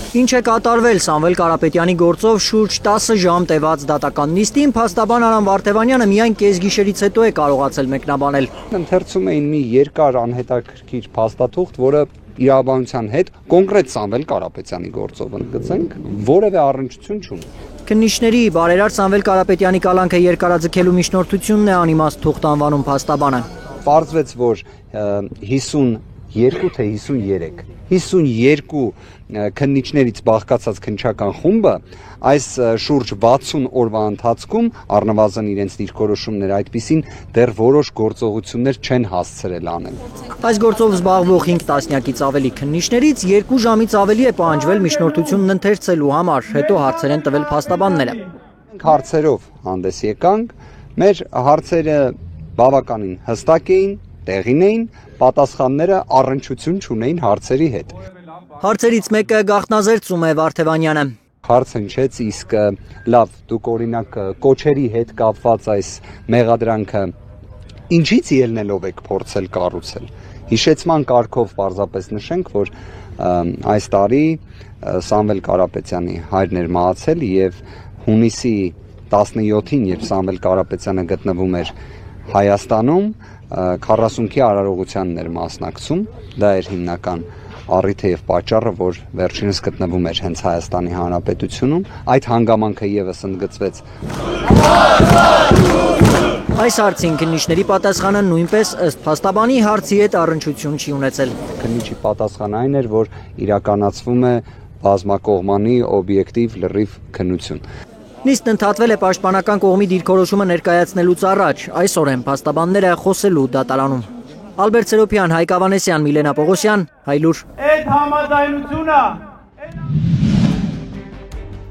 Ինչ է կատարվել Սամվել Կարապետյանի գործով շուրջ 10 ժամ տևած դատական նիստին, փաստաբան Արամ Վարդևանյանը միայն կեսգիշերից հետո է կարողացել մեկնաբանել։ Ընթերցում էին մի երկար անհետաքրքիր փաստաթուղթ, որը իրավաբանության հետ կոնկրետ Սամվել Կարապետյանի գործով ընդգծենք, որևէ առնչություն չունի։ Քննիչների բարերար Սամվել Կարապետյանի կալանքը երկարաձգելու միջնորդությունն է անիմաստ թուղթ անվանում փաստաբանը։ Պարզվեց, որ 52 թե 52 քննիչներից բաղկացած քննչական խումբը այս շուրջ 60 օրվա ընթացքում առնվազն իրենց դիրքորոշումները այդպիսին դեռ որոշ գործողություններ չեն հասցրել անել։ Այս գործով զբաղվող 5 տասնյակից ավելի քննիչներից 2 ժամից ավելի է պահանջվել միջնորդությունն ընթերցելու համար, հետո հարցեր են տվել փաստաբանները։ Հարցերով հանդես եկանք, մեր հարցերը բավականին հստակ էին, տեղին էին, պատասխանները առնչություն չունեին հարցերի հետ։ Հարցերից մեկը գաղտնազերծում է Վարդևանյանը։ Հարց հնչեց, իսկ լավ, դուք օրինակ կոչերի հետ կապված այս մեղադրանքը ինչից ելնելով եք փորձել կառուցել։ Հիշեցման կարգով պարզապես նշենք, որ այս տարի Սամվել Կարապետյանի հայրն էր մահացել եւ հունիսի 17-ին, երբ Սամվել Կարապետյանը գտնվում էր Հայաստանում, 40-ի արարողությանն էր մասնակցում, դա էր հիմնական առիթը եւ պատճառը, որ վերջինս գտնվում էր հենց Հայաստանի Հանրապետությունում, այդ հանգամանքը եւս ընդգծվեց։ Այս հարցին քննիչների պատասխանը նույնպես ըստ փաստաբանի հարցի հետ առնչություն չի ունեցել։ Քննիչի պատասխանը այն էր, որ իրականացվում է բազմակողմանի օբյեկտիվ լրիվ քննություն։ Նիստն ընդհատվել է պաշտպանական կողմի դիրքորոշումը ներկայացնելուց առաջ, այսօր են փաստաբանները խոսելու դատարանում։ Ալբերտ Սերոփյան, Հայկ Ավանեսյան, Միլենա Պողոսյան, Հայլուր։ Այդ համաձայնությունը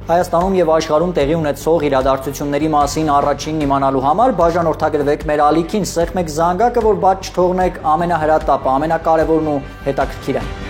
Հայաստանում եւ աշխարհում տեղի ունեցող իրադարձությունների մասին առաջինն իմանալու համար բաժանորդագրվեք մեր ալիքին, սեղմեք զանգակը, որ բաց չթողնեք ամենահրատապը, ամենակարևորն ու հետաքրքիրը։